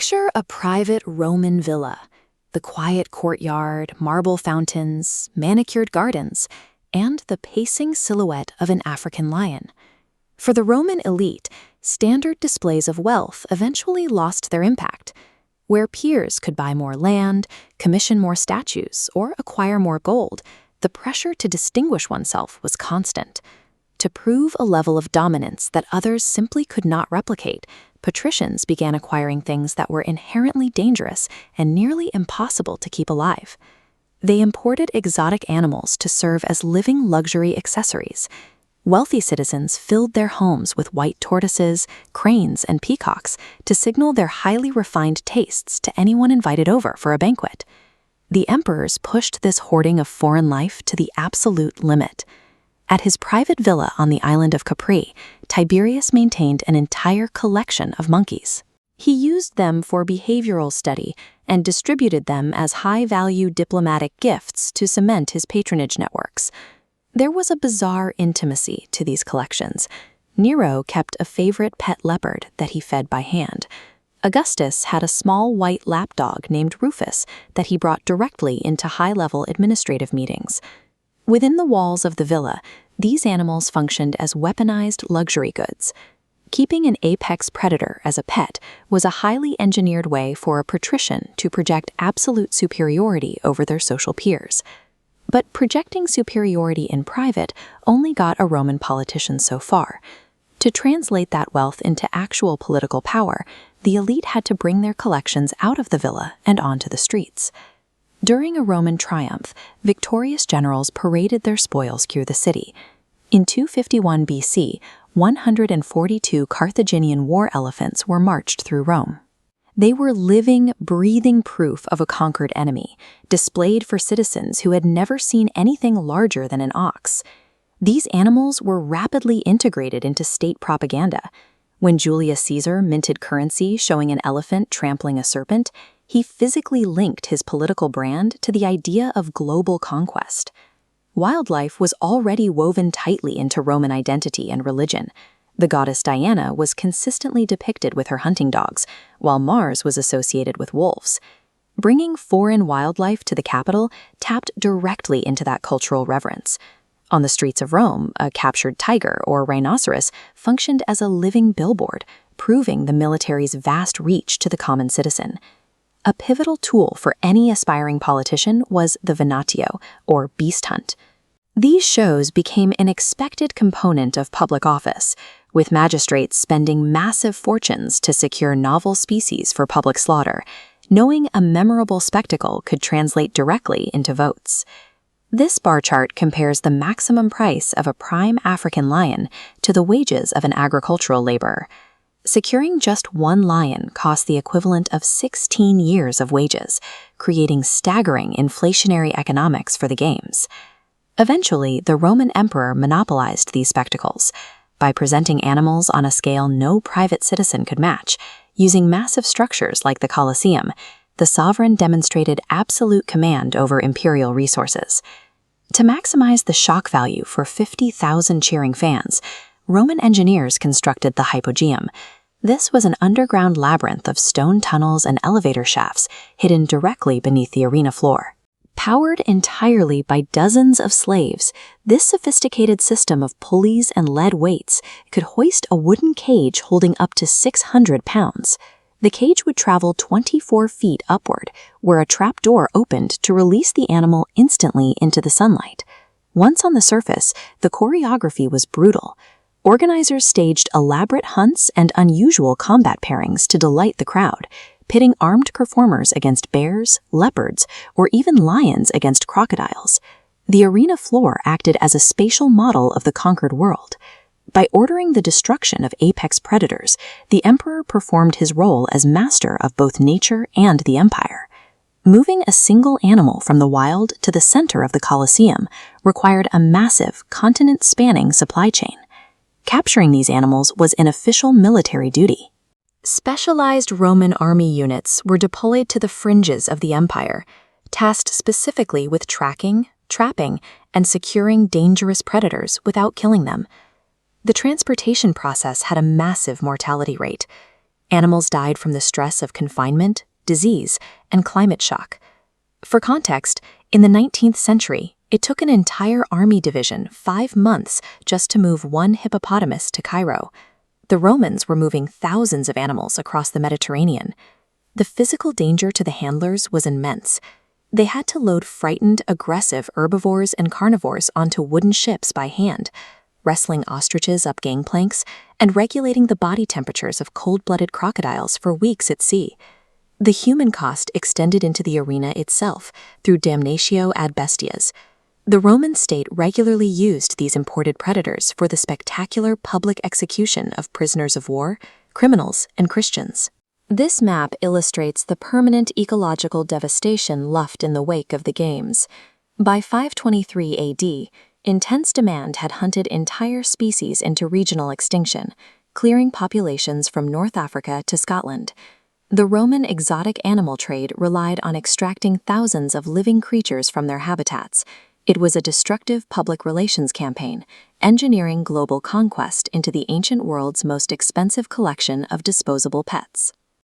Picture a private Roman villa. The quiet courtyard, marble fountains, manicured gardens, and the pacing silhouette of an African lion. For the Roman elite, standard displays of wealth eventually lost their impact. Where peers could buy more land, commission more statues, or acquire more gold, the pressure to distinguish oneself was constant. To prove a level of dominance that others simply could not replicate, patricians began acquiring things that were inherently dangerous and nearly impossible to keep alive. They imported exotic animals to serve as living luxury accessories. Wealthy citizens filled their homes with white tortoises, cranes, and peacocks to signal their highly refined tastes to anyone invited over for a banquet. The emperors pushed this hoarding of foreign life to the absolute limit. At his private villa on the island of Capri, Tiberius maintained an entire collection of monkeys. He used them for behavioral study and distributed them as high-value diplomatic gifts to cement his patronage networks. There was a bizarre intimacy to these collections. Nero kept a favorite pet leopard that he fed by hand. Augustus had a small white lapdog named Rufus that he brought directly into high-level administrative meetings. Within the walls of the villa, these animals functioned as weaponized luxury goods. Keeping an apex predator as a pet was a highly engineered way for a patrician to project absolute superiority over their social peers. But projecting superiority in private only got a Roman politician so far. To translate that wealth into actual political power, the elite had to bring their collections out of the villa and onto the streets. During a Roman triumph, victorious generals paraded their spoils through the city. In 251 BC, 142 Carthaginian war elephants were marched through Rome. They were living, breathing proof of a conquered enemy, displayed for citizens who had never seen anything larger than an ox. These animals were rapidly integrated into state propaganda. When Julius Caesar minted currency showing an elephant trampling a serpent, he physically linked his political brand to the idea of global conquest. Wildlife was already woven tightly into Roman identity and religion. The goddess Diana was consistently depicted with her hunting dogs, while Mars was associated with wolves. Bringing foreign wildlife to the capital tapped directly into that cultural reverence. On the streets of Rome, a captured tiger or rhinoceros functioned as a living billboard, proving the military's vast reach to the common citizen. A pivotal tool for any aspiring politician was the venatio, or beast hunt. These shows became an expected component of public office, with magistrates spending massive fortunes to secure novel species for public slaughter, knowing a memorable spectacle could translate directly into votes. This bar chart compares the maximum price of a prime African lion to the wages of an agricultural laborer. Securing just one lion cost the equivalent of 16 years of wages, creating staggering inflationary economics for the games. Eventually, the Roman emperor monopolized these spectacles by presenting animals on a scale no private citizen could match. Using massive structures like the Colosseum, the sovereign demonstrated absolute command over imperial resources. To maximize the shock value for 50,000 cheering fans, Roman engineers constructed the hypogeum. This was an underground labyrinth of stone tunnels and elevator shafts hidden directly beneath the arena floor. Powered entirely by dozens of slaves, this sophisticated system of pulleys and lead weights could hoist a wooden cage holding up to 600 pounds. The cage would travel 24 feet upward, where a trap door opened to release the animal instantly into the sunlight. Once on the surface, the choreography was brutal. Organizers staged elaborate hunts and unusual combat pairings to delight the crowd, pitting armed performers against bears, leopards, or even lions against crocodiles. The arena floor acted as a spatial model of the conquered world. By ordering the destruction of apex predators, the emperor performed his role as master of both nature and the empire. Moving a single animal from the wild to the center of the Colosseum required a massive, continent-spanning supply chain. Capturing these animals was an official military duty. Specialized Roman army units were deployed to the fringes of the empire, tasked specifically with tracking, trapping, and securing dangerous predators without killing them. The transportation process had a massive mortality rate. Animals died from the stress of confinement, disease, and climate shock. For context, in the 19th century, it took an entire army division 5 months just to move one hippopotamus to Cairo. The Romans were moving thousands of animals across the Mediterranean. The physical danger to the handlers was immense. They had to load frightened, aggressive herbivores and carnivores onto wooden ships by hand, wrestling ostriches up gangplanks, and regulating the body temperatures of cold-blooded crocodiles for weeks at sea. The human cost extended into the arena itself through damnatio ad bestias. The Roman state regularly used these imported predators for the spectacular public execution of prisoners of war, criminals, and Christians. This map illustrates the permanent ecological devastation left in the wake of the Games. By 523 AD, intense demand had hunted entire species into regional extinction, clearing populations from North Africa to Scotland. The Roman exotic animal trade relied on extracting thousands of living creatures from their habitats. It was a destructive public relations campaign, engineering global conquest into the ancient world's most expensive collection of disposable pets.